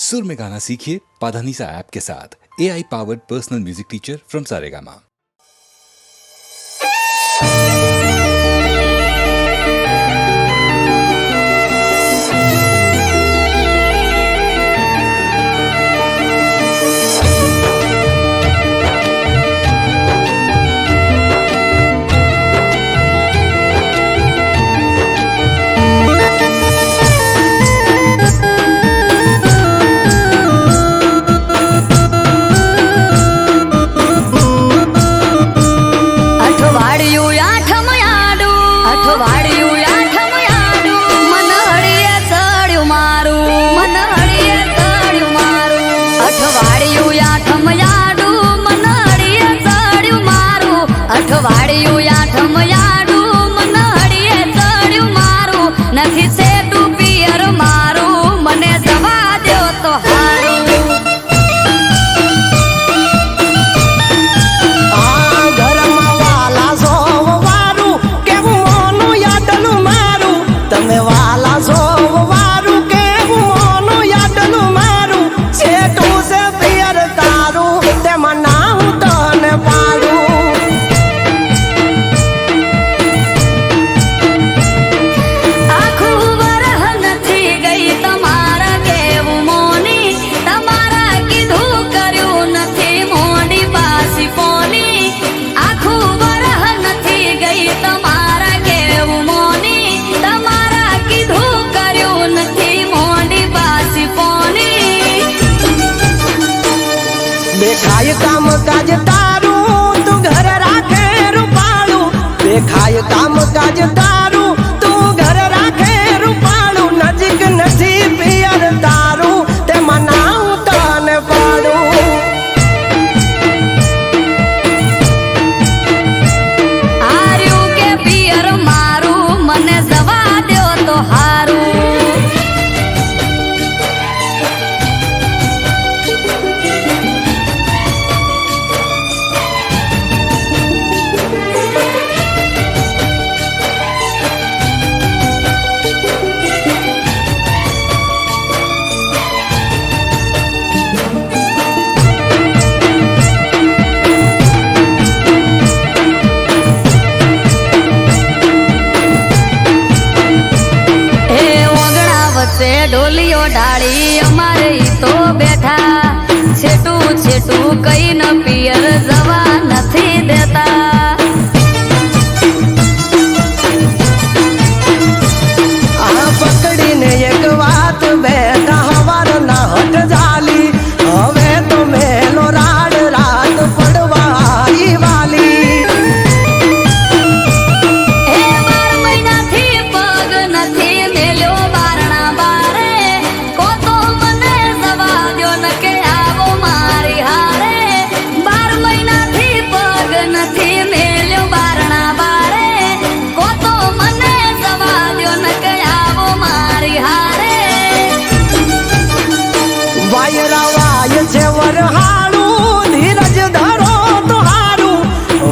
सुर में गाना सीखिए पाधानीसा ऐप के साथ। AI powered personal music teacher from Saregama. देखाय काम काज तारू तू घर राखे रूपालू, देखाय काम काज तारू तू घर राखे रूपालू। नजीक नथी पियर तारू ते मनाऊ तने पाड़ू। आर्यू के पियर मारू मने जवा दो तो हारू। डोलियो डाली अमारे तो बैठा छेटू छेटू कई न पियर जवा नथी देता। पकड़ी ने एक बात बैठा हमार ना हट जाली। हवे तो मेलो राड रात पड़वाई वाली।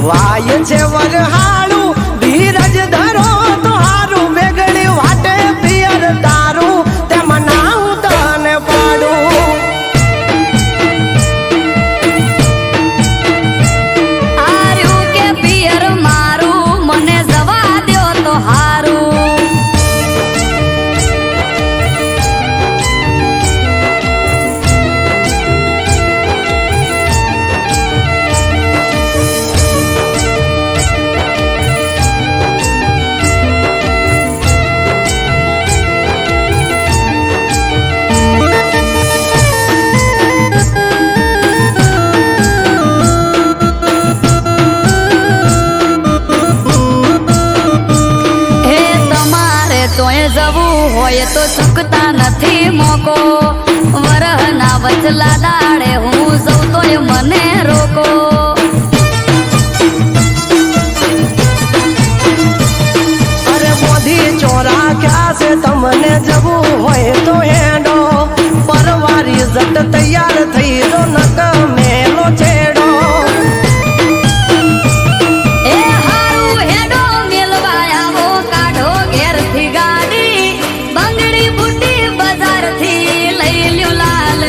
वाय छे वरहालू धीरज धरो तुहारू। वेगड़ी वाटे पियर तारू ते मनाऊ तने पाड़ू। आर्यू के पियर मारू मने जवा दो तो हारू। होय तो चुकता नथी मोको वरह ना वचला दाड़े हूँ जऊ तो मने रोको। अरे मोदी चोरा क्या से तमने जबू होय तो हेडो परवारी जट तैयार थई रो नक मेलो छेड़ो। ए हारू हेडो मिलवाया हो काढो घेर थी गाड़ी बंगड़ी बुटी बाजार थी लई ल्यो लाल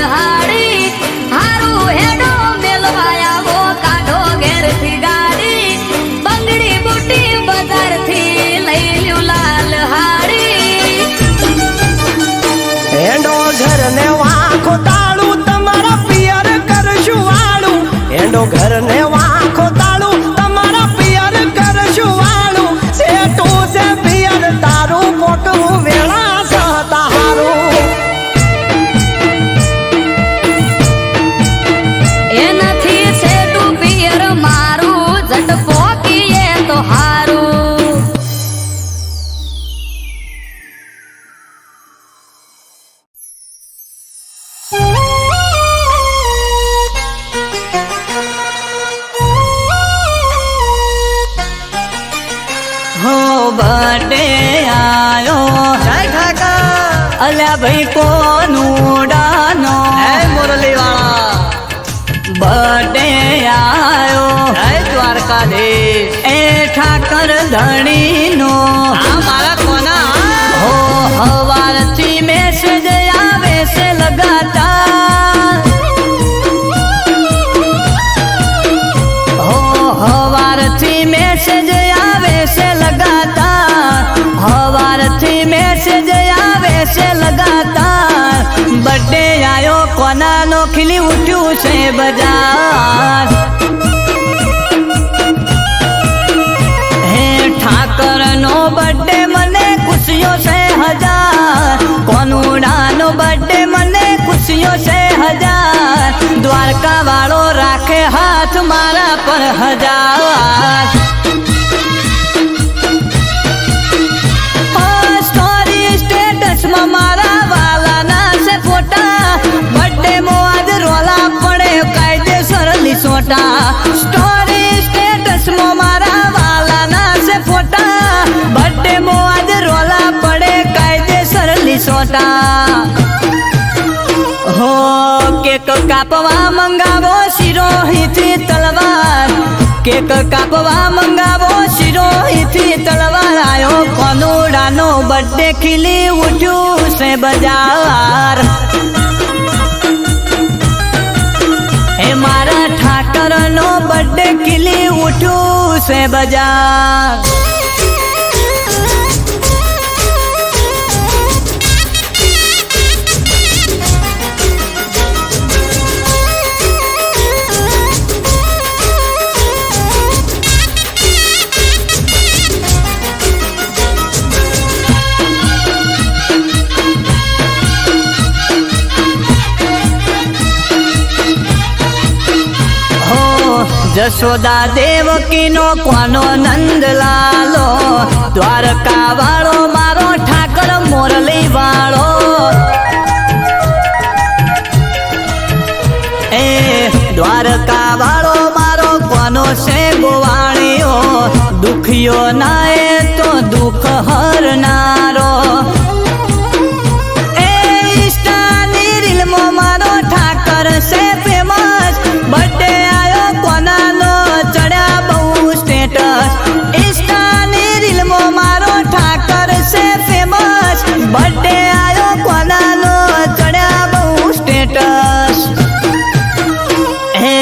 વાખો તાળું તમારા પિયર કરશું વાળું એનો ઘર ને વાખો તાળું તમારા પિયર કરશું વાળું સેટું છે પિયર તારું મોટું વેળા સહતા હારું એનાથી છેટું પિયર મારું જટ પોકીએ તો હારું. હો બર્થડે આયો જય ઠાકર અલ્યા ભાઈ કોનું ડાનો હે મુરલી વાળા બર્થડે આયો જય દ્વારકાધીશ એ ઠાકર ધણીનો આ મારા કોના હો હવારથી મેસેજ આવે છે લગાતાર હો હવારથી મેસેજ આવે છે લગાતાર હવારથી મેસેજ આવે છે લગાતાર બર્થડે આયો કોનાનો ખીલી ઉઠ્યું છે બજાર હે ઠાકરનો બર્થડે મને ખુશીઓ છે હજાર કોનુડાનો બર્થડે મને ખુશીઓ છે હજાર દ્વારકા વાળો રાખે હાથ મારા પર હજાર સ્ટોરી સ્ટેટસમાં મારા વાલાના છે ફોટા બર્થડે મો આજ રોલા પડે કાયદેસર લીસોટા સ્ટોરી સ્ટેટસમાં મારા વાલાના છે ફોટા બર્થડે મો આજ રોલા પડે કાયદેસર લીસોટા હો કેક કાપવા મંગાવો શિરોહીથી તલવાર કેક કાપવા મંગાવો શિરોહીથી તલવાર આયો કોનુડાનો બર્થડે ખીલી ઉઠ્યું છે બજાર હે મારા ઠાકરનો બર્થડે ખીલી ઉઠ્યું છે બજાર જશોદા દેવકીનો કોનો નંદલાલો દ્વારકા વાળો મારો ઠાકર મોરલી વાળો એ દ્વારકા વાળો મારો કોનો છે ગોવાળીઓ દુખિયો ના એ તો દુઃખ હરનારો એ ઇન્સ્ટાની રીલમાં મારો ઠાકર છે ફેમસ બર્થડે આયો કોનાનો ચડ્યા બહુ સ્ટેટસ ઇન્સ્ટાની રીલમાં મારો ઠાકર છે ફેમસ બર્થડે આયો કોનાનો ચડ્યા બહુ સ્ટેટસ હે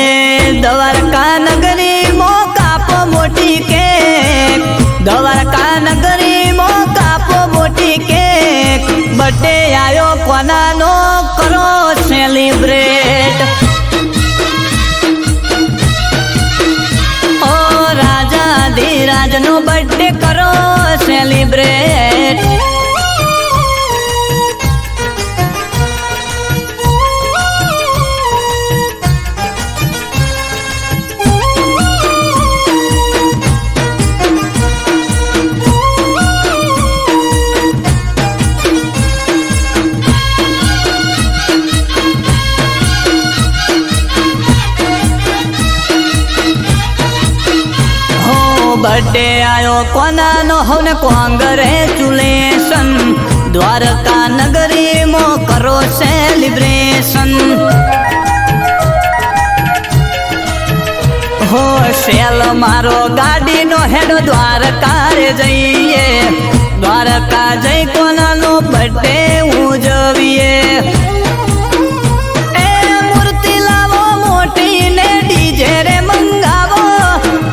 દ્વારકા નગરી મો કાપો મોટી કેક દ્વારકા નગરી મો કાપો મોટી કેક બર્થડે આયો કોનાનો કરો સેલિબ્રેટ ઓ રાજા ધીરાજનો બર્થડે કરો સેલિબ્રેટ બર્થડે આયો કોનાનો હવને કોંગ્રેચ્યુલેશન દ્વારકા નગરીમાં કરો સેલિબ્રેશન હો શેલ મારો ગાડીનો હેડો દ્વારકા રે જઈએ દ્વારકા જઈ કોનાનો બર્થડે ઉજવીએ એ મૂર્તિ લાવો મોટી ને ડીજે રે મંગાવો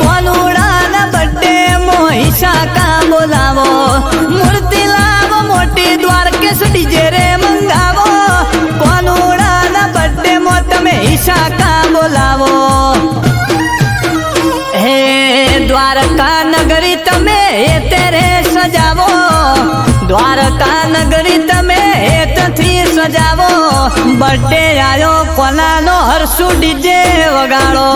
કોનુડાના બર્થડે મોહિસા કા બોલાવો મૂર્તિ લાવો મોટી દ્વારકેશ ડીજે રે મંગાવો કોનુડા બર્થડે આયો કોનાનો હરસુ ડીજે વગાડો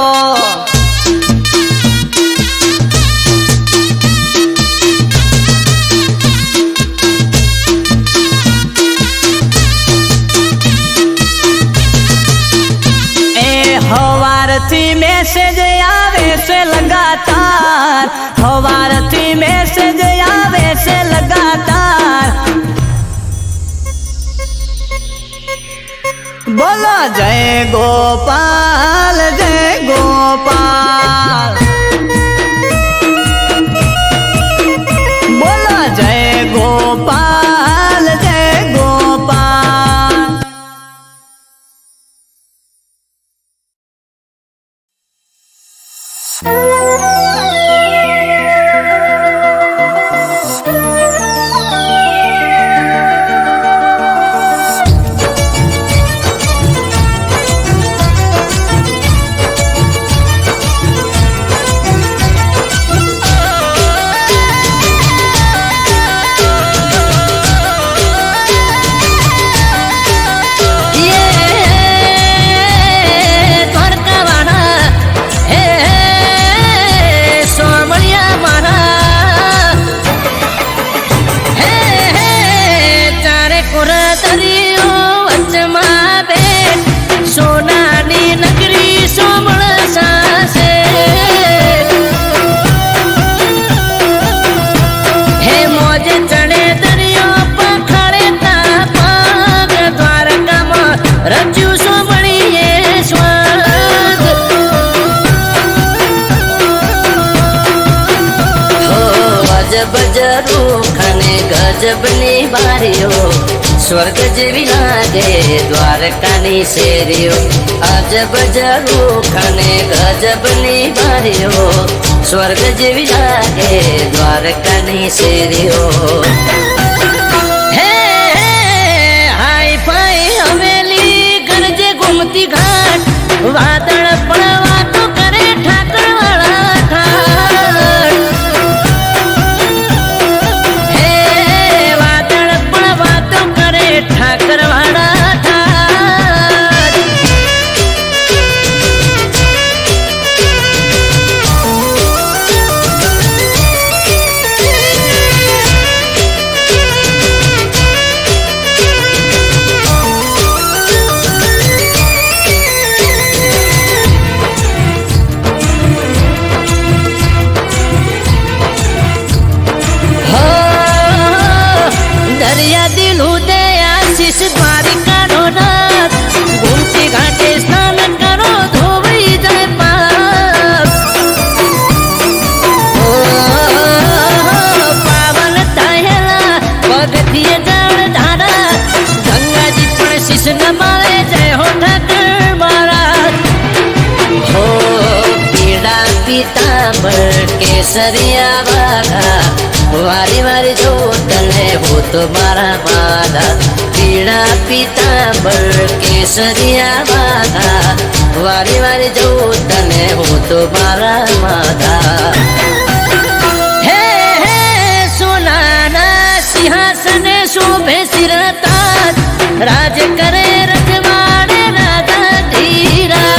હવારથી મેસેજ આવે છે લગાતાર હવારથી મેસેજ આવે છે લગાતાર બોલો જય ગોપાલ જય ગોપાલ બોલો જય ગોપાલ જય ગોપાલ ગજબની બારીઓ સ્વર્ગ જેવી લાગે દ્વારકાની શેરીઓ અજબ જરૂખને ગજબની બારીઓ સ્વર્ગ જેવી લાગે દ્વારકાની શેરીઓ હે હાઈ ફાઈ હવેલી ગરજે ગુમતી ઘાટ વાદળ પણ વાતો કરે ઠાકર વાળા ઠાઠ ઠાકર વાળા ઠાઠ દરિયા દિલ ઉદયા શિશ દ્વારિકાનો નાથ ગુમતી ઘાટે સ્નાન કરો ધોવાઈ જાય પાપ પાવન થયેલા પગથિયે જળ ધારા ગંગાજી પણ શિશ નમાવે જય હો ઠાકર મારા હો પીડા પીતાંબર કેસરિયા વાઘા વારી વારી જો તને હું તો મારા મારા પીળા પીતાંબર કેસરિયા માધા વારી વારી જો તને હું તો મારા માધા હે હે સોનાના સિંહાસને શોભે શિરતા રાજ કરે રજવાડે રાજા ધીરા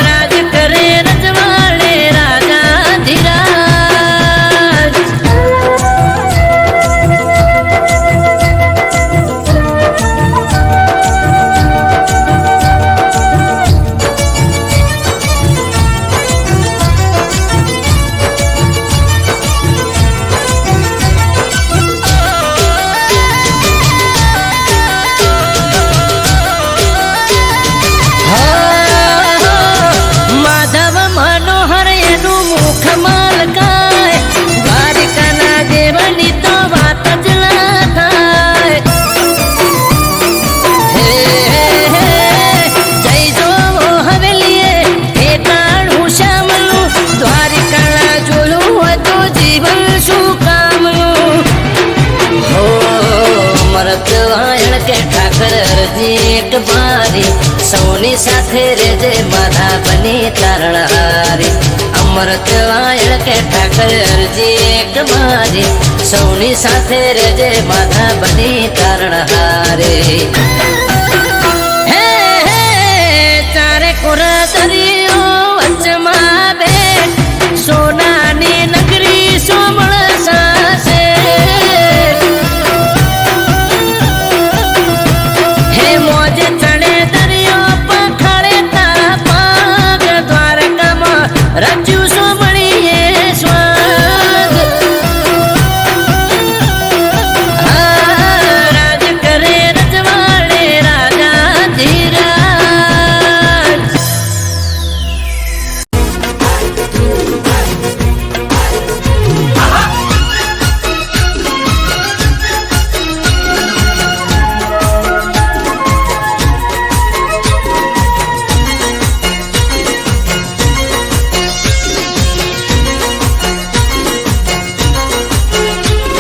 રાજ કરે રજવાડે રાજા ધીરાજ વાયણ કે ઠાકર અરજી એક મારી સૌની સાથે રેજે માધા બની તારણહારી અમૃત વાયણ કે ઠાકર અરજી એક મારી સૌની સાથે રેજે માધા બની તારણહારી હે હે ચારે કોરા દરિયો વચમાં બે સોનાની નગરી સોમળ સાસે હે મોજ ચડે દરિયો પખાડે તારા પાગ દ્વારકામાં રચ્યું સોમણીએ સ્વાગ રાજ કરે રજવાડે રાજા ધીરાજ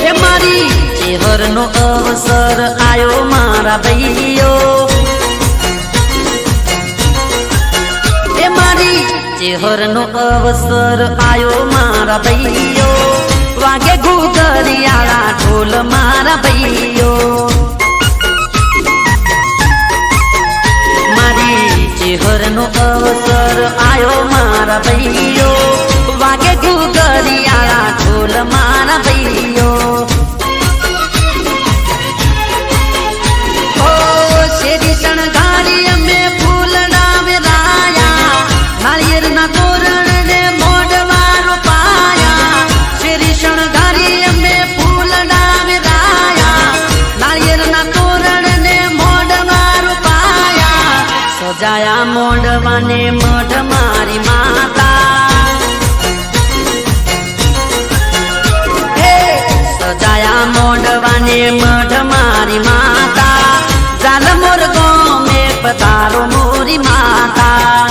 એ મારી ચેહરનો અવસર આયો મારા ભાઈઓ એ મારી ચેહરનો અવસર આયો મારા ભાઈઓ વાગે ઘૂઘરિયાળા ઢોલ મારા ભાઈઓ મારી ચેહરનો અવસર આયો મારા ભાઈઓ વાગે ઘૂઘરિયાળા ઢોલ મારા ભાઈઓ ઓ શેરી શણગારી અમે ફૂલડા વેરાયા નાળિયેરના તોરણ ને મોઢવારો પાયા શેરી શણગારી અમે ફૂલડા વેરાયા નાળિયેરના તોરણ ને મોઢવારો પાયા સજાયા મોઢવાને મઢ મારી માતા હે સજાયા મોઢવાને મઢ મારી માતા જાલ મોર ગોમે પધારો મોરી માતા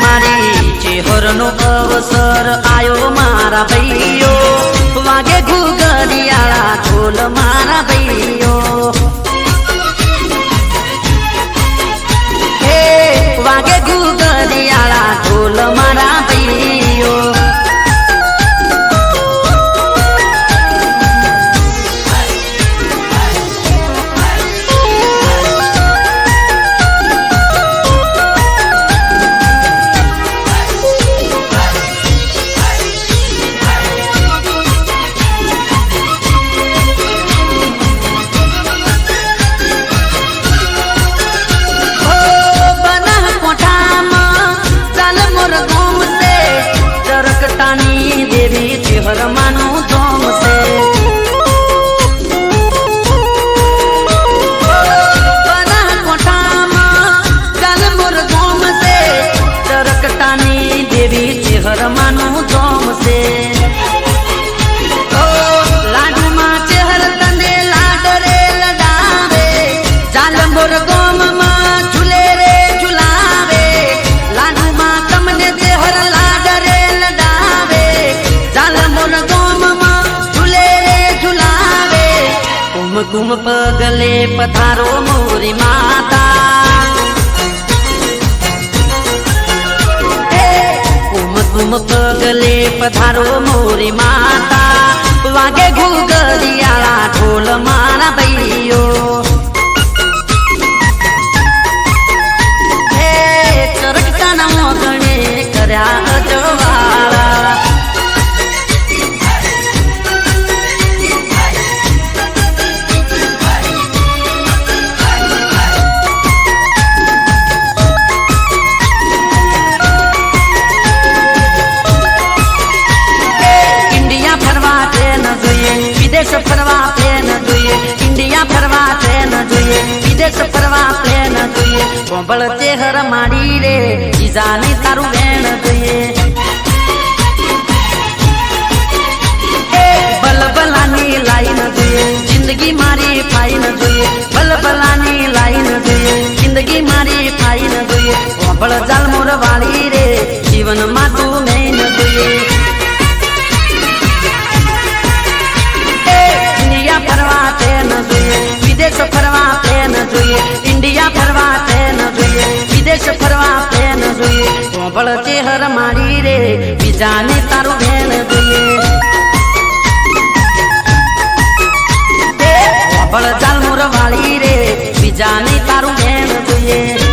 મારી ચેહરનો અવસર આયો મારા ભાઈઓ વાગે ઘૂઘરિયાળા ઢોલ મારા ભાઈઓ હે વાગે ઘૂઘરિયાળા ઢોલ મારા ભાઈઓ બના કોઠામાં ચાલ મોર ગોમશે ચરકટાની દેવી ચેહરમાનું ધોમશે બના કોઠામાં ચાલ મોર ગોમશે ચરકટાની દેવી ચેહરમાનું ધોમશે ઓ લાડુમાં ચેહર તને લાડ રે લડાવે ચાલ મોર ગોમમાં ઝૂલે રે ઝુલાવે લાડુમાં તમને ચેહર લાડ રે લડાવે ચાલ મોર ગોમમાં ઝૂલે રે ઝુલાવે કુમકુમ પગલે પધારો મોરી માતા હે કુમકુમ પગલે પધારો મોરી માતા વાગે ઘૂઘરિયાળા ઢોલ મારા ભાઈઓ હે ચરકટાના મોગણે કર્યા અજવાળા ઇન્ડિયા ફરવા ટ્રેન જોઈએ વિદેશ ફરવા પ્લેન જોઈએ ઇન્ડિયા ફરવા ટ્રેન જોઈએ વિદેશ ફરવા પ્લેન જોઈએ કોંભળ ચેહર માડી રે જીજાની તારું વેણ જોઈએ બલબલાની લાઈન જોઈએ જિંદગી મારી ફાઈન જોઈએ બલબલાની લાઈન જોઈએ જિંદગી મારી ફાઈન જોઈએ કોંભળ જાલ મોર વાળી રે જીવનમાં તું મેન જોઈએ બીજાને તારું બેન જોઈએ બળ ચાલ મોર વાળી રે બીજાને તારું બેન જોઈએ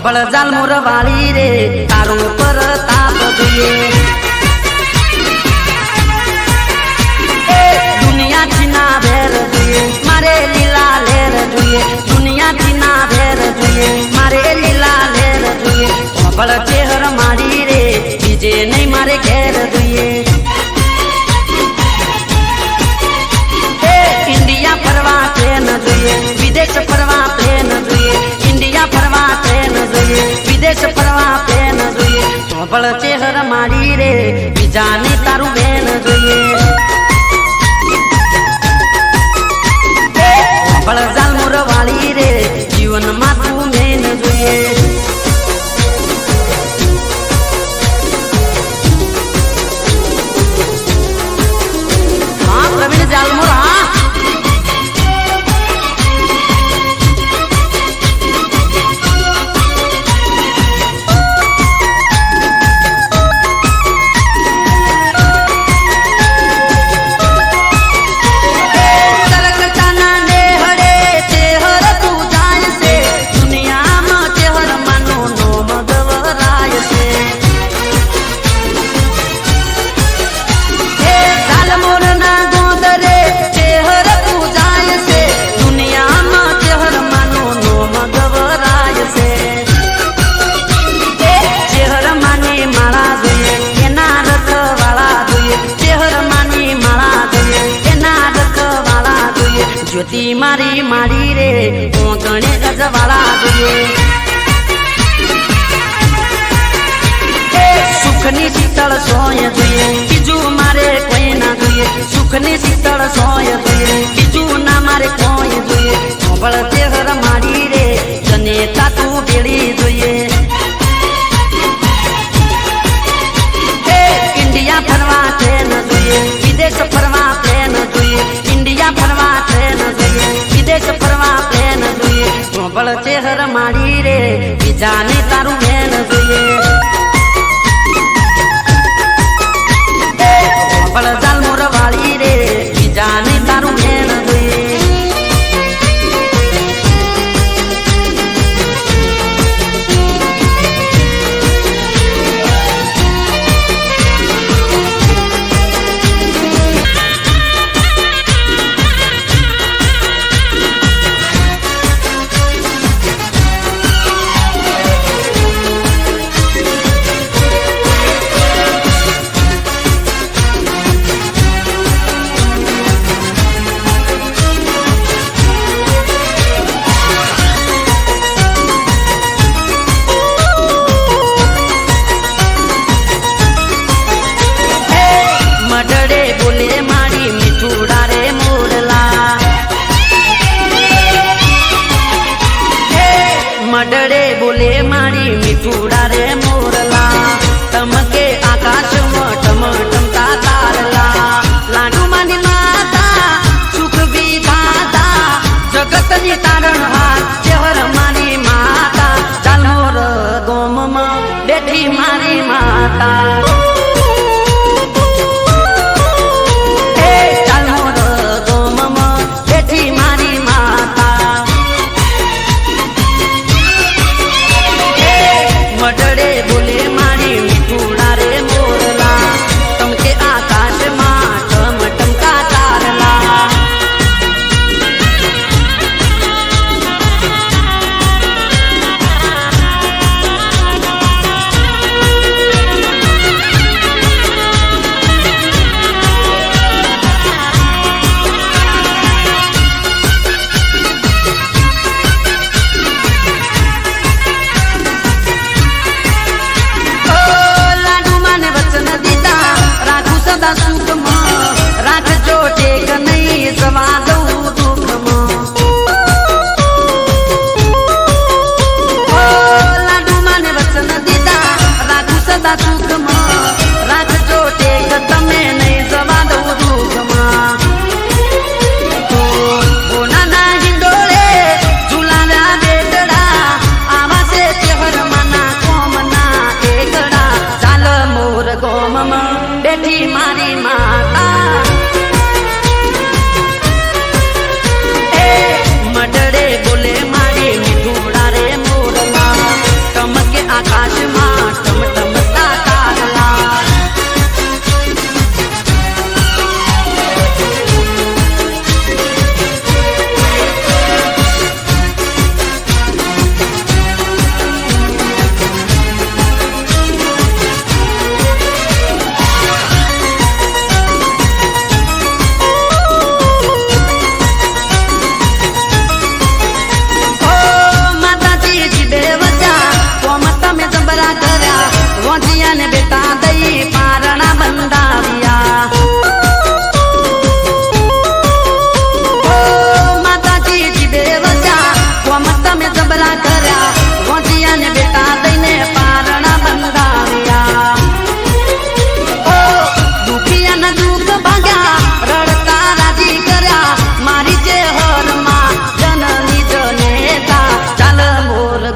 બળ જાલ મોર વાળી રે તારું પર તાપ જોઈએ દુનિયા ચીના ભેર જોઈએ મારે લીલા લેર જોઈએ દુનિયા ચીના ભેર જોઈએ મારે લીલા લેર જોઈએ બળ ચેહર મારી રે બીજે નહીં મારે ઘેર જોઈએ ઇન્ડિયા ફરવા ટ્રેન જોઈએ વિદેશ ફરવા પ્લેન જોઈએ ઇન્ડિયા ફરવા ટ્રેન જોઈએ વિદેશ ફરવા પ્લેન જોઈએ બળ ચેહર મારી રે બીજાને તારું બેન જોઈએ બળ જાલ મોર વાળી રે જીવનમાં તું મેન જોઈએ હા પ્રવીણ જાલમોર હા જ્યોતિ મારી મારી રે ગણે ગજવાળા જોઈએ સુખની શીતળ સોય જોઈએ બીજું મારે કોઈ ના જોઈએ સુખની શીતળ સોય જોઈએ બીજું ના મારે કોઈ જોઈએ બળ ચેહર મારી રે તને તાતું ભેળી જોઈએ ઇન્ડિયા ફરવા ટ્રેન જોઈએ વિદેશ ફરવા પ્લેન જોઈએ ઇન્ડિયા ફરવા ટ્રેન જોઈએ વિદેશ ફરવા પ્લેન જોઈએ બળ ચેહર મારી રે બીજાને તારું બેન જોઈએ બળ જાલ મોર વાળી રે બીજાને તારું બેન જોઈએ મડડે બોલે મારી મીઠુડા રે મોરલા તમકે આકાશમાં ટમટમતા તારલા લાડુ માની માતા સુખ વિધાતા જગતની તારણહાર ચેહર મારી માતા ચાલોર ગોમમાં બેઠી મારી માતા મડડે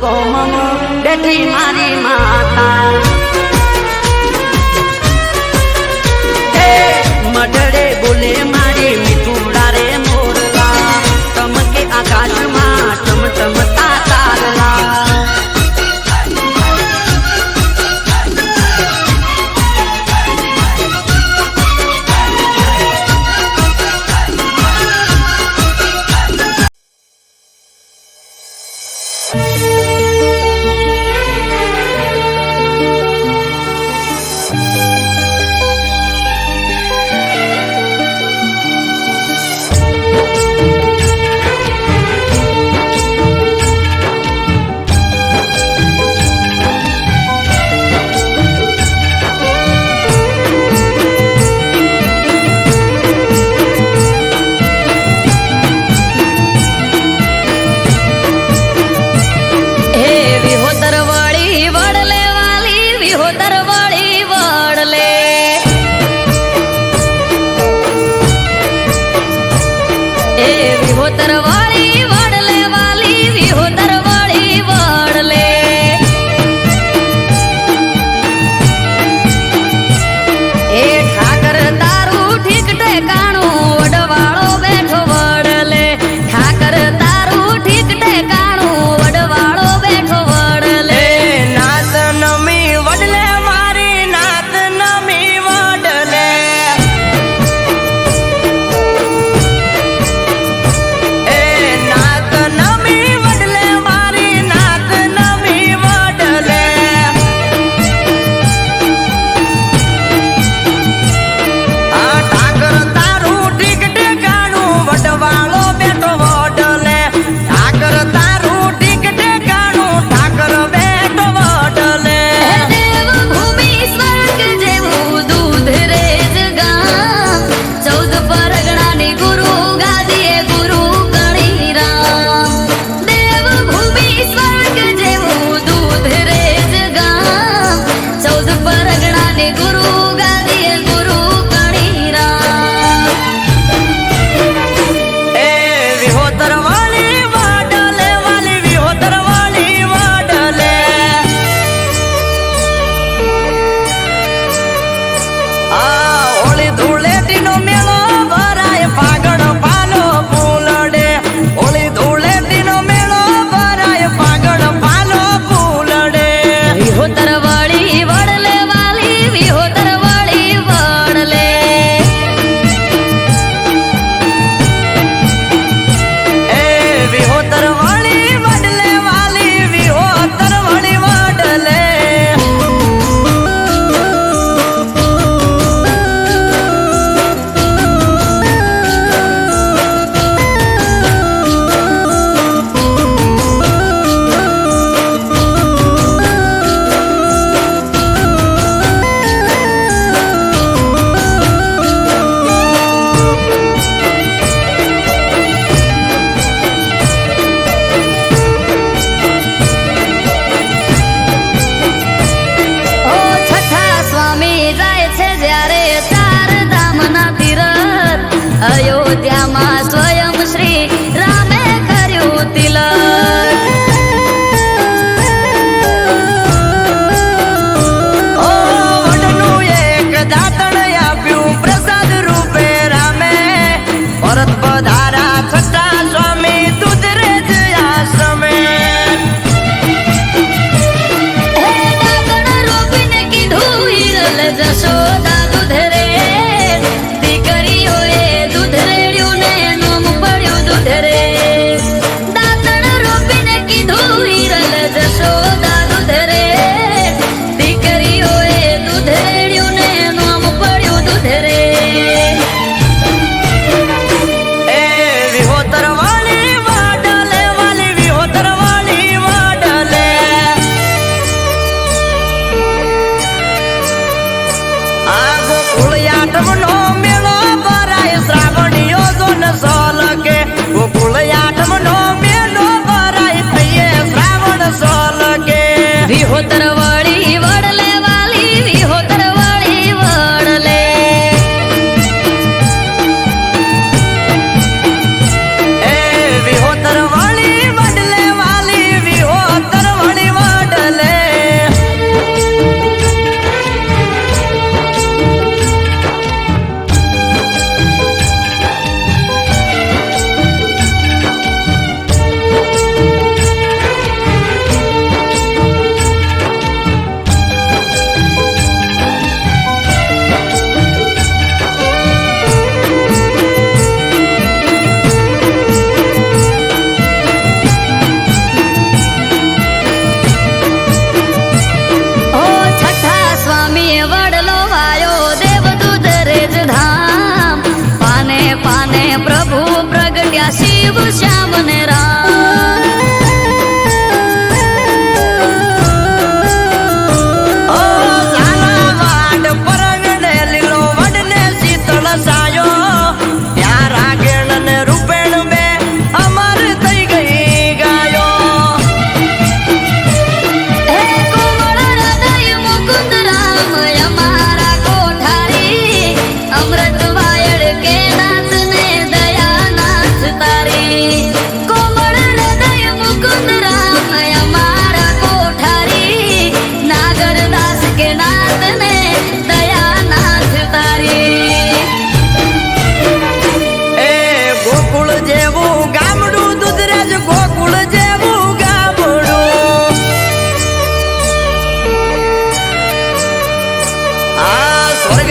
ગોમમ બેઠી મારી માતા મઢડે બોલે મારી મીઠુડા રે મોરલા તમકે આકાશમાં ટમટમતા તારલા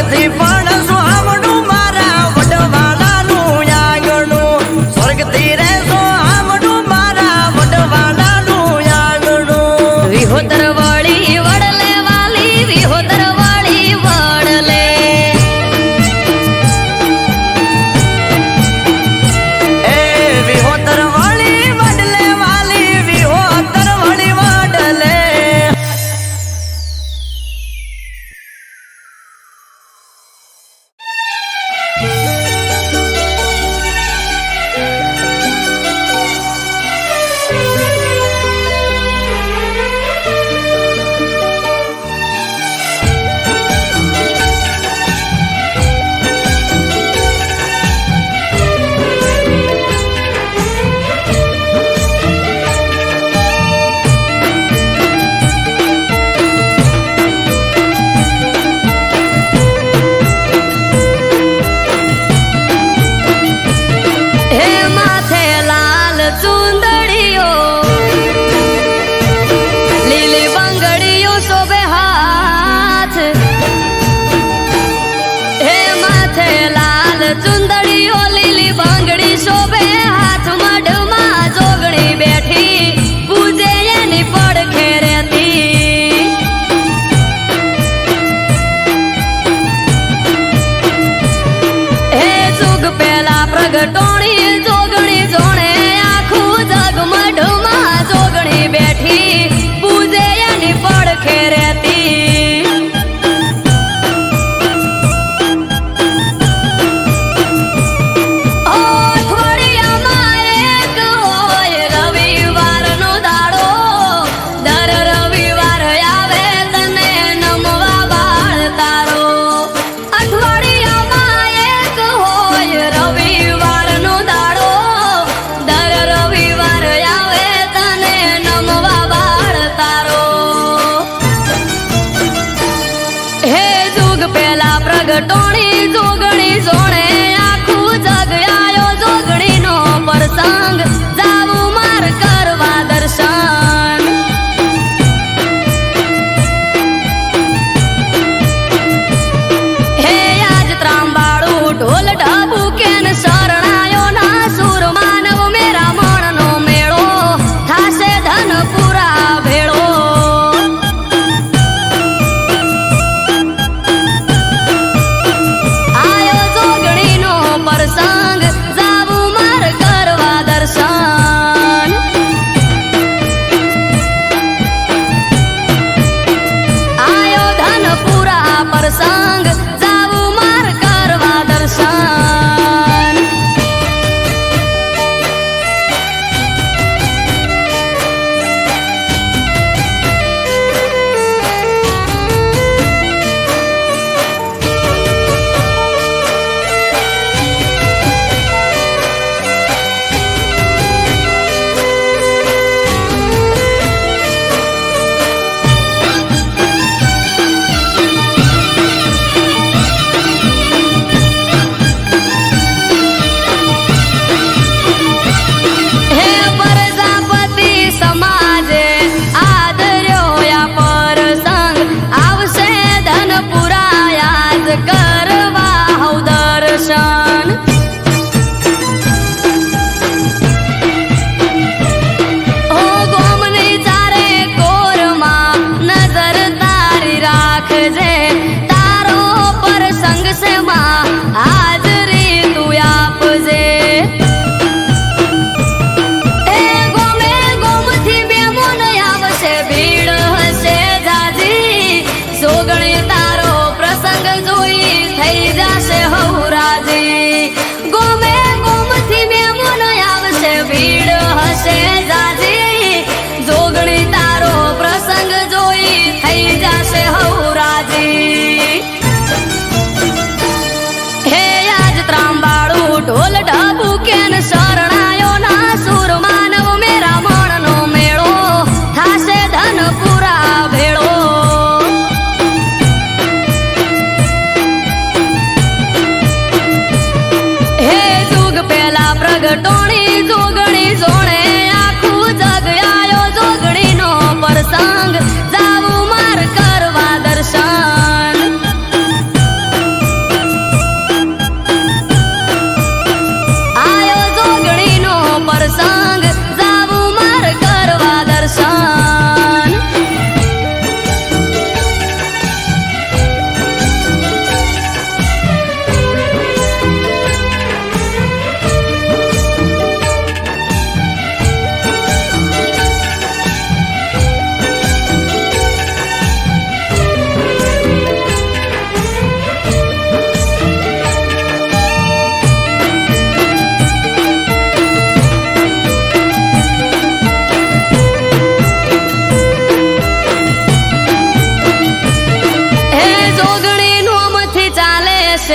સ્વર્ગથી પણ સુહામણું મારા વડવાલાનું આંગણું સ્વર્ગથી રે સુહામણું મારા વડવાલાનું આંગણું વિહોતર વળી વડલે વાલી વિહોતર વળી વડલે એ વિહોતર વળી વડલે વાલી વિહોતર વળી વડલે હે માથે લાલ ચુંદડીઓ લીલી બંગડીઓ શોભે હાથ હે માથે લાલ ચુંદડીઓ લીલી બંગડી શોભે હાથ મઢમાં જોગણી બેઠી પૂજે એની પડખે રહેતી હે જુગ પેલા પ્રગટોણી જોગણી જોણે આખું જગ મઢમાં જોગણી બેઠી પૂજે એની પડખે રહેતી અઠવાડિયામાં એક હોય રવિવારનો દાડો દર રવિવાર આવે તને નમવા બાળ તારો અઠવાડિયામાં એક હોય રવિવારનો દાડો દર રવિવાર આવે તને નમવા બાળ તારો હે જુગ પેલા પ્રગટોણી જોગણી જોણે આખું જગ આયો જોગણીનો પ્રસંગ જાવું માર કરવા દર્શન હે આજ ત્રાંબાળું ઢોલ ઢબુ કેન શરણાયો ના સુર માનવ મેરા મણનો મેળો થાશે ધનપુરા ભેળો આયો જોગણીનો પ્રસંગ જાવું માર કરવા દર્શન આયો ધનપુરા પ્રસંગ જાવું માર કરવા દર્શન હે પ્રજાપતિ સમાજે આદર્યો આ પ્રસંગ આવશે ધનપુરા યાદ કરવા હઉ દર્શન ઓ ગોમની ચારે કોરમાં નજર તારી રાખજે તારો પ્રસંગ છે માં હાજરી તું આપજે એ ગોમે ગોમથી બેમોન આવશે ભીડ હશે જાજી જોગણી તારો પ્રસંગ જોઈ થઈ જશે હૌરાજી ગોમે ગોમથી બેમોન આવશે ભીડ હશે જાજી જોગણી તારો પ્રસંગ જોઈ થઈ જશે હૌરાજી હે આજ ત્રાંબાળું ઢોલ ઢબુ કેન શરણાયો ના સુર માનવ મેરા મણનો મેળો થાશે ધનપુરા ભેળો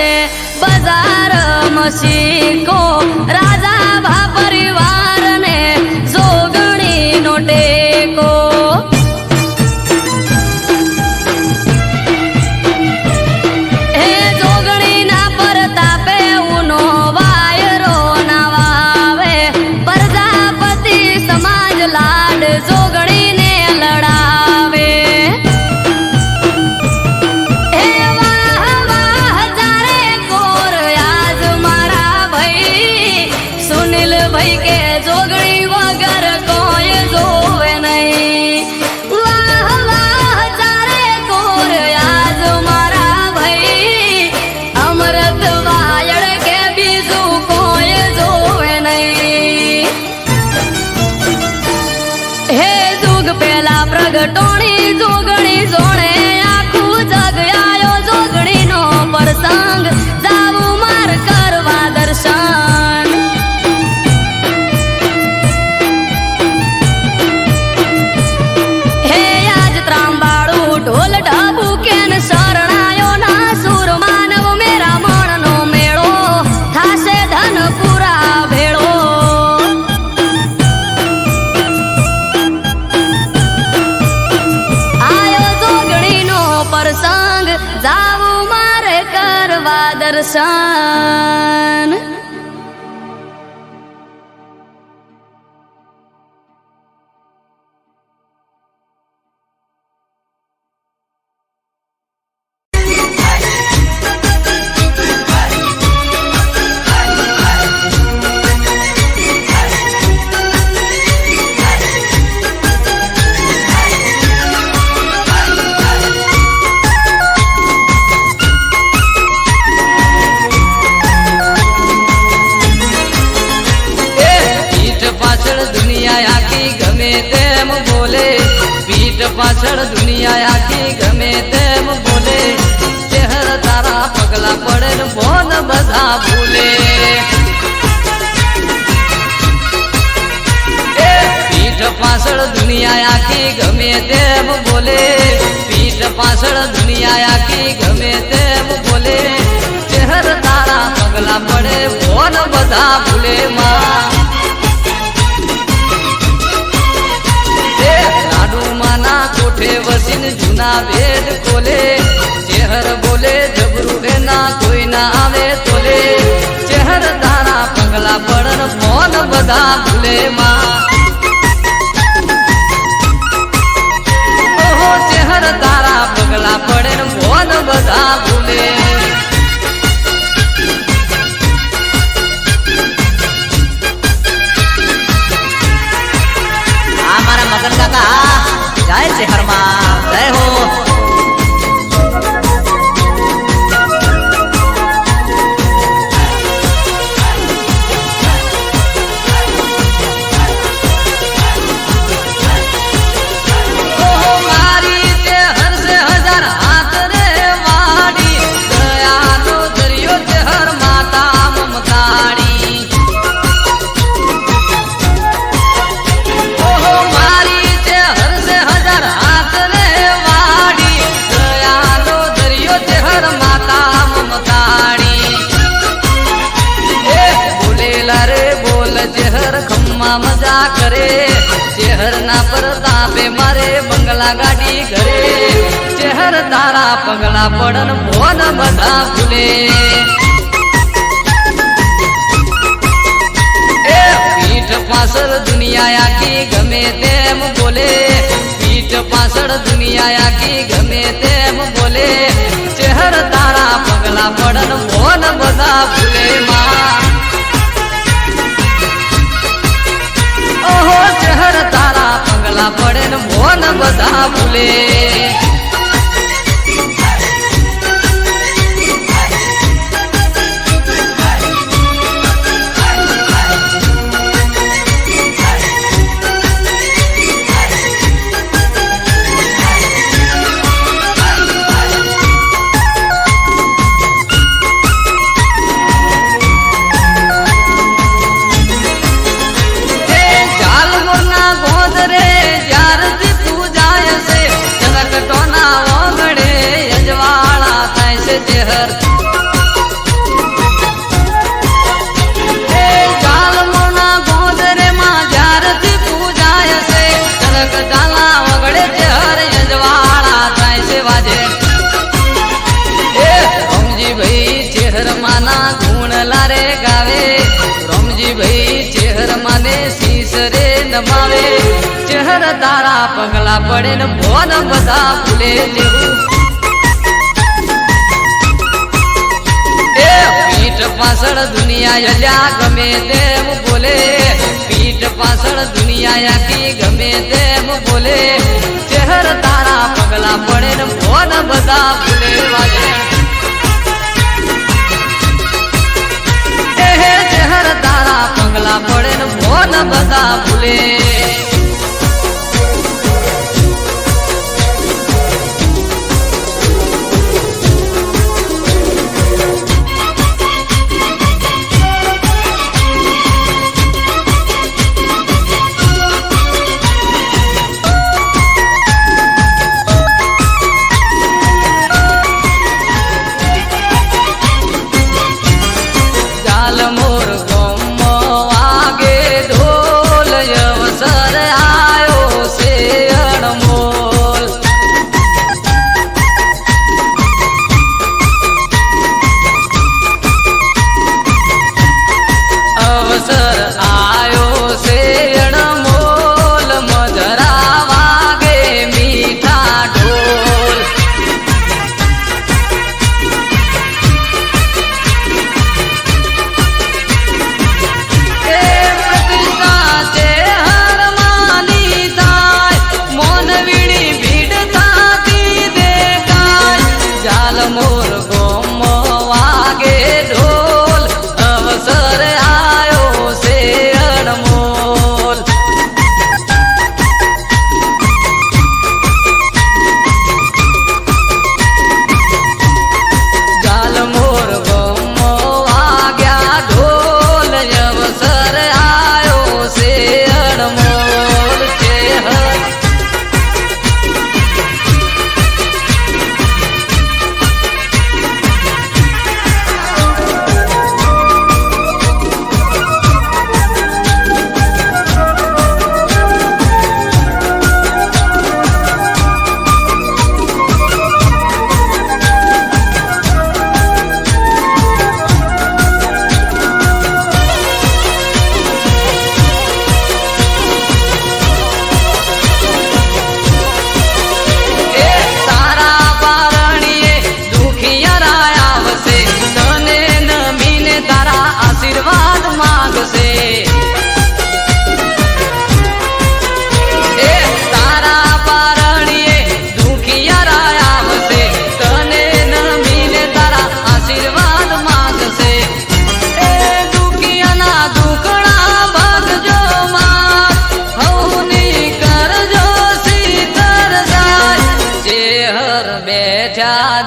છે બજાર મસીકો રાજા ભા પરિવારને જોગણીનો ટેકો હે જોગણીના પરતાપે ઉનો વાયરો ના વાવે પ્રજાપતિ સમાજ લાડ જોગણીને લડાવે હે વાહ વાહ જારે કોર આજ મારા ભાઈ સુનિલ ભાઈ કે જોગણી વગર કોઈ જોવે નહીં વાહ વાહ જારે કોર આજ મારા ભાઈ અમૃત વાયડ કે બીજું કોઈ જોવે નહીં હે જુગ પેલા પ્રગટોણી જોગણી જોણે આખું જગ આયો જોગણીનો પ્રસંગ જાવું માર કરવા દર્શન હે આજ ત્રાંબાળું ઢોલ ઢબુ કેન શરણાયો ના સુર માનવ મેરા મણનો મેળો થાશે ધન પૂરા ભેળો આયો જોગણીનો પ્રસંગ જાવું મારે કરવા દર્શન પીઠ પાછળ દુનિયા આખી ગમે તેમ બોલે પીઠ પાછળ દુનિયા આખી ગમે તેમ બોલે ચહેર તારા પગલા પડે ને બોન બધા ભૂલે પીઠ પાછળ દુનિયા આખી ગમે તેમ બોલે પીઠ પાછળ દુનિયા આખી ગમે તેમ બોલે ચહેર તારા પગલા પડે બોન બધા ભૂલે માં લાડુમાના કોઠે વસીને જૂના વેદ ખોલે ચહેર બોલે જબરું એના કોઈ ના આવે તોલે ચહેર તારા પગલા પડન મોન બધા ભૂલે માં ઓહો ચહેર તારા પગલા પડે ને મોન બધા ભૂલે મારા મગન કાકા જાય છે હરમાં જય હો ઓહો મારી તે હરસે હજાર હાથ રે વાડી દયાનો દરિયો ચહેર માતા મમતાડી ઓહો મારી તે હરસે હજાર હાથ રે વાડી દયાનો દરિયો ચહેર માતા મમતાડી એ બોલેલા રે બોલ ચહેર ખમ્મા મજા કરે ચહેર ના પરતાપે મારે બંગલા ગાડી ઘરે ચહેર તારા પગલા પડન ભોન બધા ભૂલે એ પીઠ પાછળ દુનિયા આખી ગમે તેમ બોલે પીઠ પાછળ દુનિયા આખી ગમે તેમ બોલે ચહેર તારા પગલા પડન ભોન બધા ભૂલે માં ઓહો ચહેર તારા પગલા પડે ને મોન બધા ભૂલે જાલમોરના ગોદરે જ્યારથી પૂજાય છે જનક ટોન નમાવે ચહેર તારા પગલા પડે ને ભોન બધા ભૂલે જેવું એ પીઠ પાછળ દુનિયા અલ્યા ગમે તેમ બોલે પીઠ પાછળ દુનિયા આખી ગમે તેમ બોલે ચહેર તારા પગલા પડે ને ભોન બધા ભૂલે વાગે ચહેર તારા પગલા પડે ને ભોન બધા ભૂલે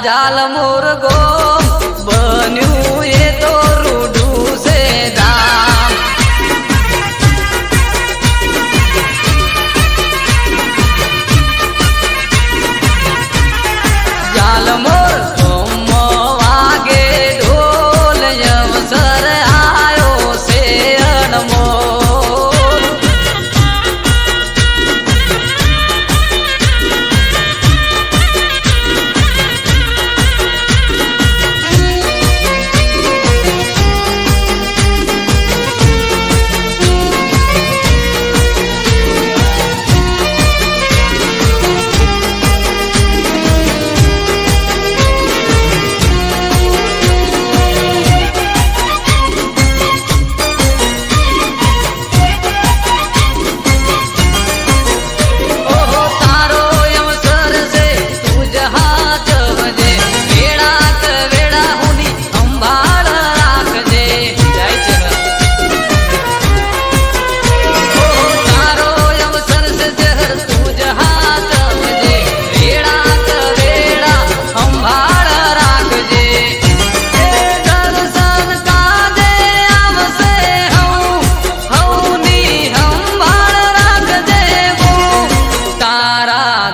જાલ મુરગો બન્યું એ તો રૂડું છે ધામ જાલ મુરગો વાગે ઢોલ અવસર આયો છે અનમોલ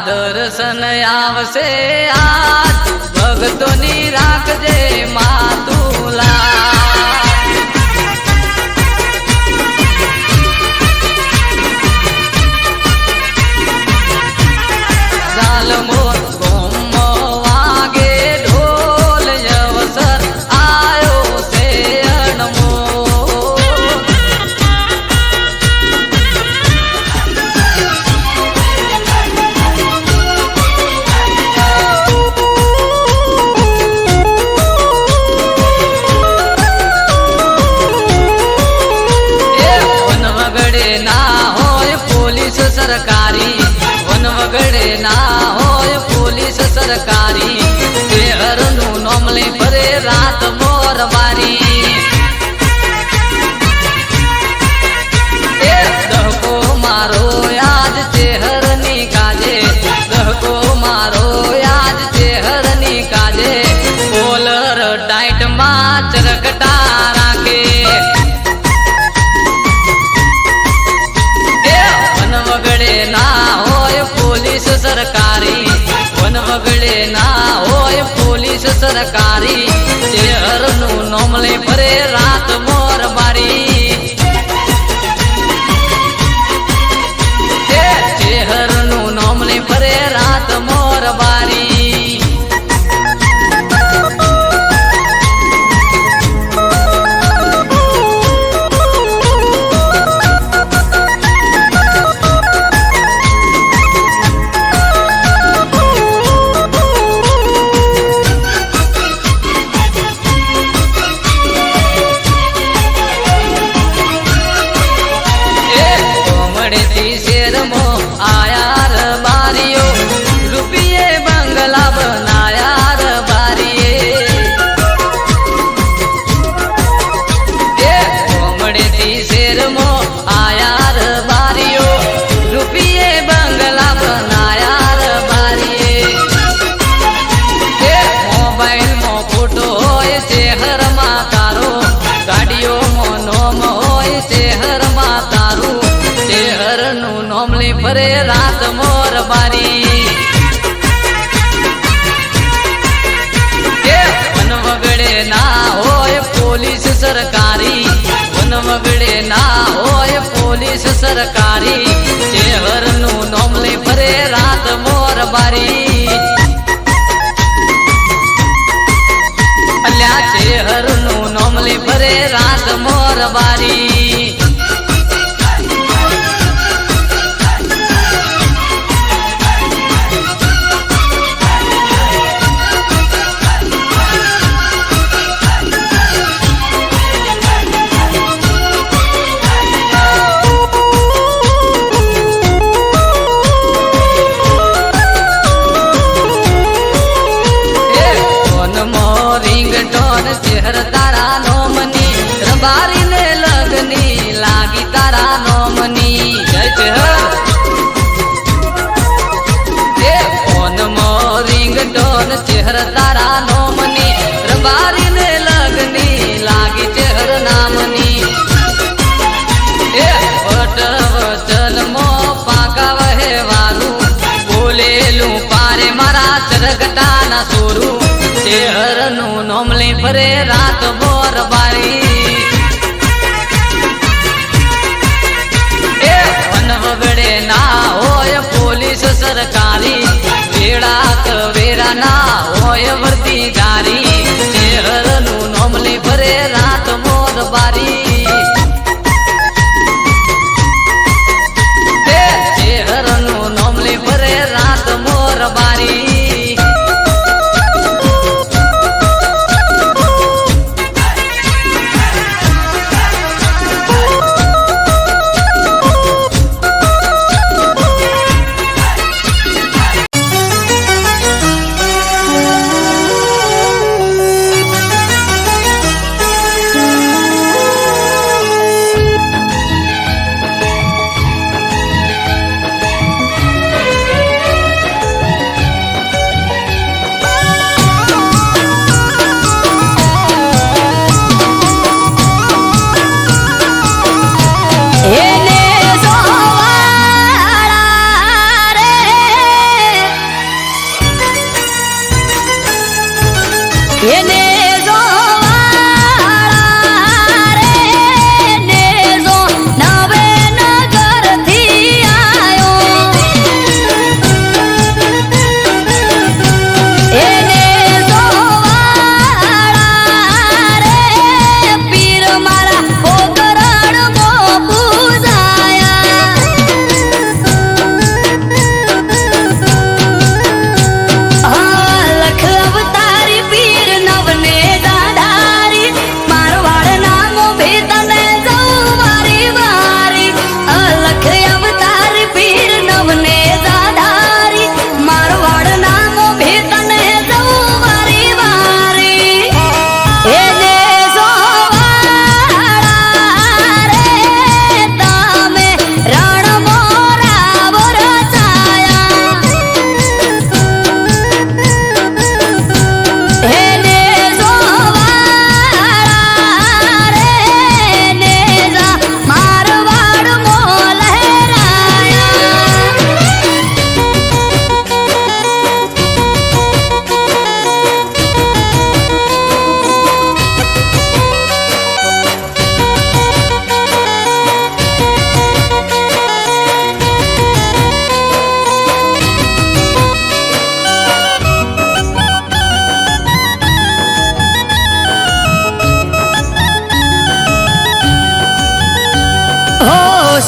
દર્શન આવશે આજ ભક્તોની રાખજે માતુલા જાલ મોર ગોમ વાગે ઢોલ અવસર આયો છે અનમોલ વગડે ના હોય પોલીસ સરકારી શહેરનું નામ લે ફરે રાત મોરબારી એ દહકો મારો યાદ શહેરની કાજે દહકો મારો યાદ શહેરની કાજે કોલર ટાઈટમાં ચરકટા રાખે વન વગડે ના હોય પોલીસ સરકારી વન વગડે ના હોય પોલીસ સરકારી શહેરનું નામ લે ફરે રાત મોરબારી શહેરનું નામ લે ફરે રાત મોરબારી આયાર બારીઓ રૂપિયે બંગલા બનાયાર બારીએ એ કોમડેથી શેરમો આયાર બારીઓ રૂપિયે બંગલા બનાયાર બારીએ એ મોબાઈલમાં ફોટો હોય શહેરમાં તારો ગાડીઓમાં નોમ હોય શહેરમાં તારું શહેરનું નામ લે ફરે રાત મોરબારી વન વગડે ના હોય પોલીસ સરકારી વન વગડે ના હોય પોલીસ સરકારી શહેરનું નામ લે ફરે રાત મોરબારી અલ્યા શહેરનું નામ લે ફરે રાત મોરબારી શહેર તારા નોમની રબારી ને લગની લાગી તારા નોમની જય શહેર એ ફોન મો રિંગ ટોન શહેર તારા નોમની રબારી ને લગની લાગી શહેર નામની એ વટ વચન મો પાકા વહેવાનું બોલેલું પારે મારા ચરગટાના સોરું શહેરનું નામ લે ફરે રાત મોરબારી એ વન વગડે ના હોય પોલીસ સરકારી વેળાક વેરા ના હોય વર્દીદારી શહેરનું નામ લે ફરે રાત મોરબારી શહેરનું નામ લે ફરે રાત મોરબારી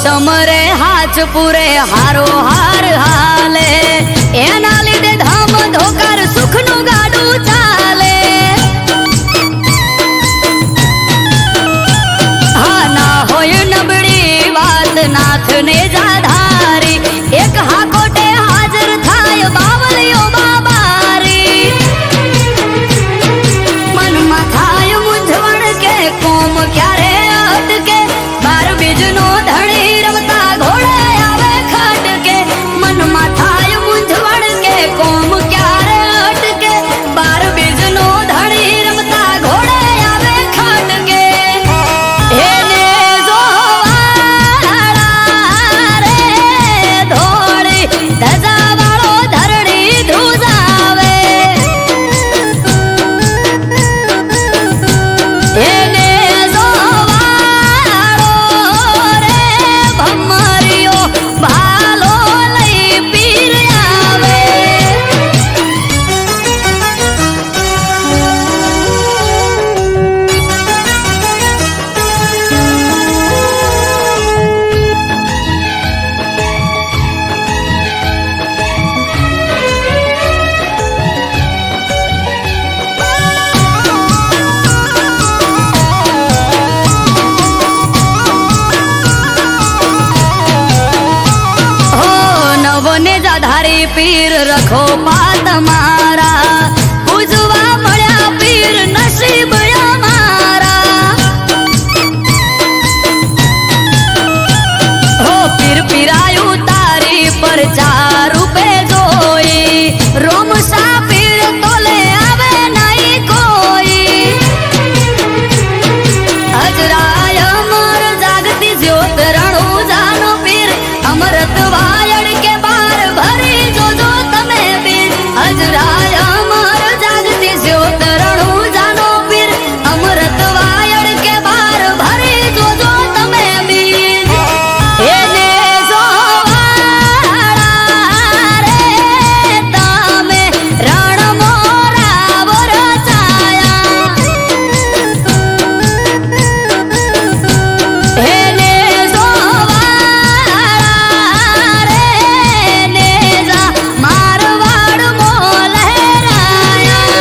સમરે હાચ પૂરે હારો હાર હાલે એના લીધે ધામ ધોકાર સુખનું ગાડું ચાલે હા ના હોય નબળી વાત નાથને જાધારી એક હાકોટે હાજર થાય બાવળીઓ બાબારી મનમાં થાય મૂંઝવણ કે કોમ ક્યારે અટકે બાર બીજનો ધણી રમતા ઘોડે આવે ખટકે મનમાં થાય મૂંઝવણ કે કોમ ક્યારે અટકે બાર બીજનો ધણી રમતા ઘોડે આવે ખટકે એને જોવાળા રે ધોળી ધજાવાળો ધરણી ધ્રુજાવે એને જોવાળો રે ભમરીઓ ભાલો લઈ પીર આવે હો નવને જાધારી પીર રખો પાત મારા પૂજવા મળ્યા પીર નસીબ અમારા હો પીર પીરાયું તારી પર ચાર રૂપે જોઈ રોમ સા પીર તોલે આવે નહીં કોઈ અજરાય અમર જાગતી જ્યોત રણુ જાનો પીર અમરત વાયડ કે બાર ભરી જોજો તમે પીર અજરાય અમર જાગતી જ્યોત રણુ જાનો પીર અમરત વાયડ કે બાર ભરી જોજો તમે પીર એને જોવાળા રે તમે રણ મોરા વરસાયા એને જોવાળા રે નેજા મારવાડ મો લહેરાયા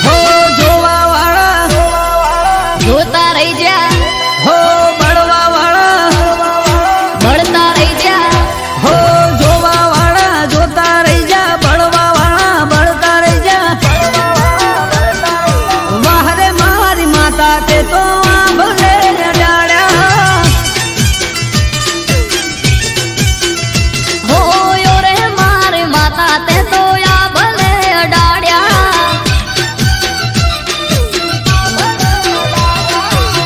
હો જોવાવાળા જોતા રહી જા હો બળવાવાળા બળતા રહી જા હો જોવાવાળા જોતા રહી જા બળવાવાળા બળતા રહી જા વાહરે મારી માતા તે તો આંભલે ડાળ્યા હો યો રે મારી માતા તે તો યા ભલે અડાડ્યા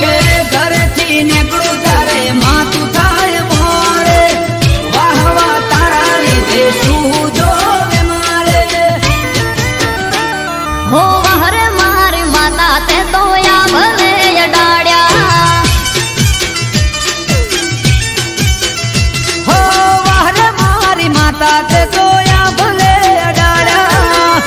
કે ઘરેથી નીકળું ત્યારે માતું થાય મોરે વાહ વાહ તારા લીધે શું જોવે મારે હો વહરે મારી માતા તે તો યા ભલે અડાડ્યા હો વાહરે મારી માતા તે જોયા ભલે અડાડ્યા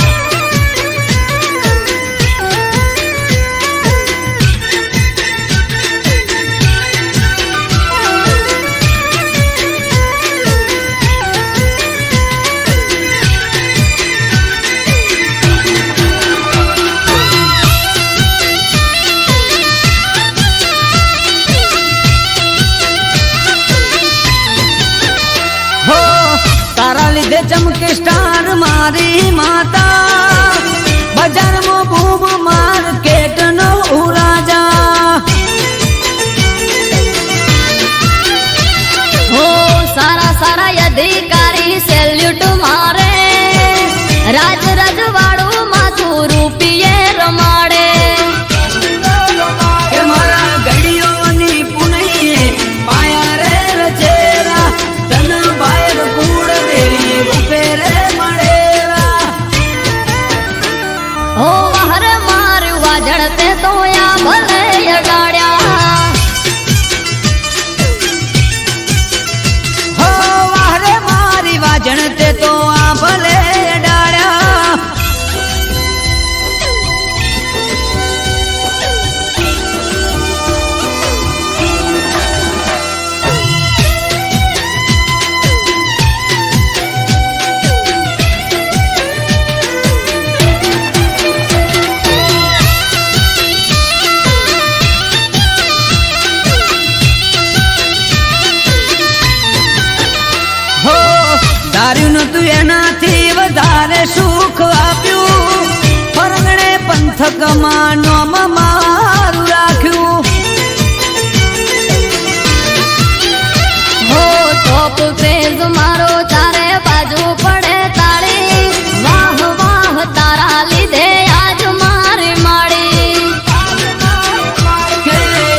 હો તારા લીધે ચમકે સ્ટાર મારી માતા બજારમાં બૂમ માર્કેટ નો રાજા હો સારા સારા અધિકારી સેલ્યુટ મારે રાજ રજવાડું માથું રૂપિયે રમાડે સમજણ તે તો આ ભલે ડાળ્યા ધાર્યું નતું એનાથી વધારે સુખ આપ્યું પરગણે પંથકમાં નોમ મારું રાખ્યું હો ટોપ પેજ મારો ચારે બાજુ પડે તાળી વાહ વાહ તારા લીધે આજ મારી માળી કે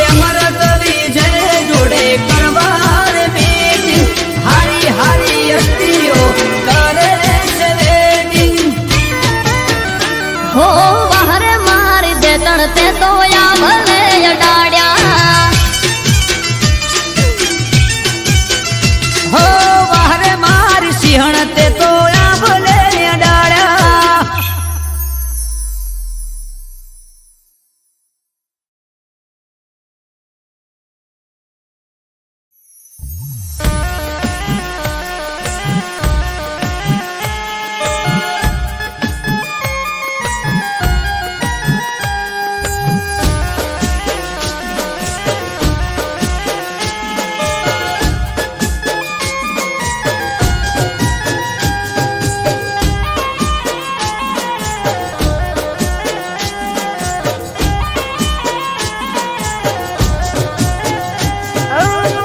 અમરત વિજય જોડે કરવાર બેટી હારી હારી અસ્તીઓ કરે છે વેટિંગ હો બહાર મારી દે તણતે તો યા ભલે અડાડ્યા હો વારે મારી સિંહણ તે તો આ ભલે અડાડ્યા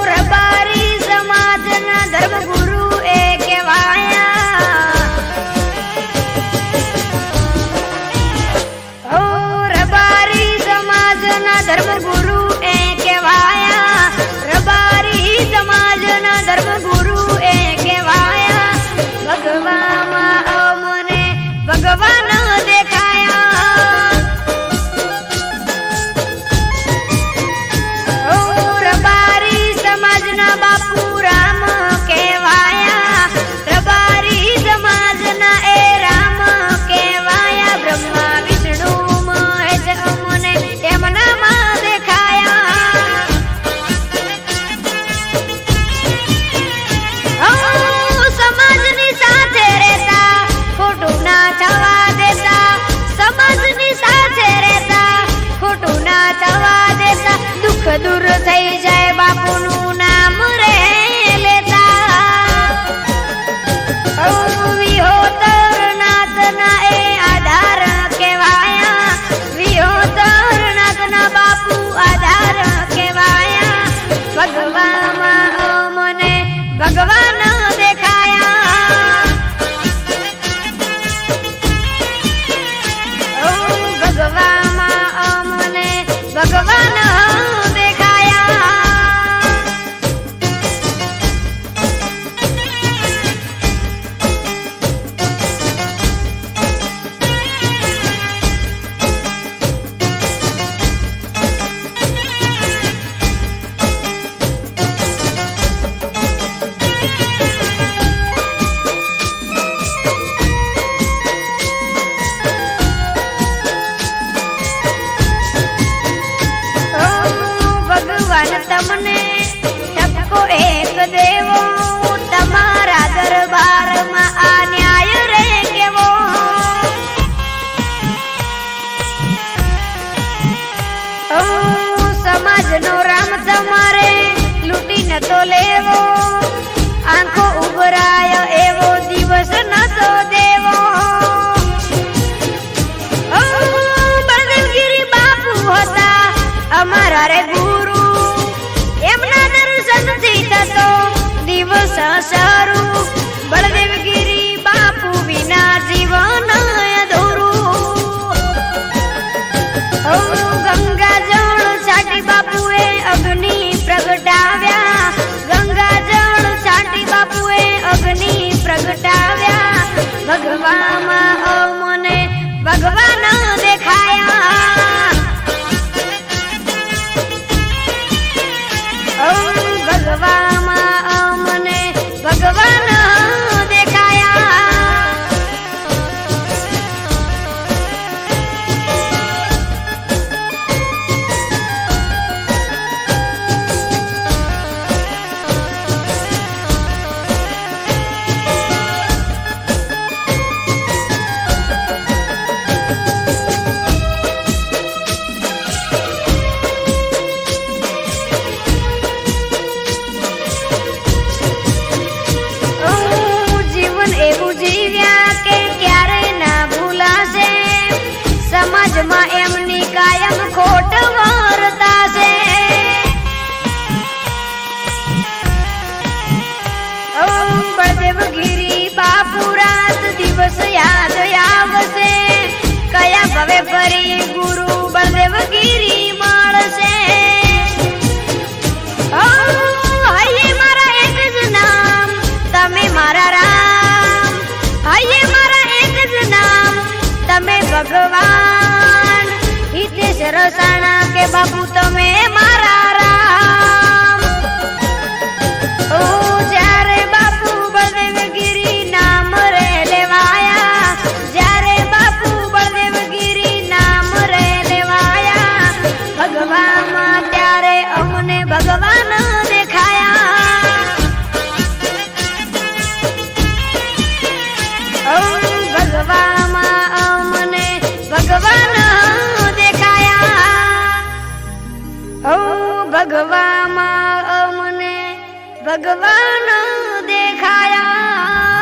રબારી સમાજના ધર્મગુરુ એ કહેવાયા રબારી સમાજના ધર્મગુરુ એ કહેવાયા રબારી સમાજના ધર્મગુરુ એ કહેવાયા ભગવામાં અમને ભગવાન દેખાયા રબારી સમાજના બાપુ રામ કહેવાયા રબારી સમાજના એ રામ કહેવાયા બ્રહ્મા વિષ્ણુ મહેશ અમને એમનામાં દેખાયા સમાજની સાથે રહેતા ખોટું ના થવા દેતા સમાજની સાથે રહેતા ખોટું ના થવા દેતા દુઃખ દૂર થઈ જાય બાપુનું નામ રે લેતા વિહોતર નાથના એ આધાર કહેવાયા વિહોતર નાથના બાપુ આધાર કહેવાયા ભગવામાં અમને ભગવાન દેખાયા ભગવામાં અમને ભગવાન દેખાયા દિવસ યાદ આવશે કયા ભવે ફરી ગુરુ બળદેવ ગીરી મળશે હૈયે મારા એક જ નામ તમે મારા રામ હૈયે મારા એક જ નામ તમે ભગવાન હિતેશ રસાણા કે બાપુ તમે મારા રામ જ્યારે બાપુ બળદેવ ગીરી નામ રે લેવાયા જ્યારે બાપુ બળદેવ ગીરી નામ રે લેવાયા ભગવાનમાં ત્યારે અમને ભગવાન દેખાયા ભગવામાં અમને ભગવાન દેખાયા ભગવામાં અમને ભગવાન દેખાયા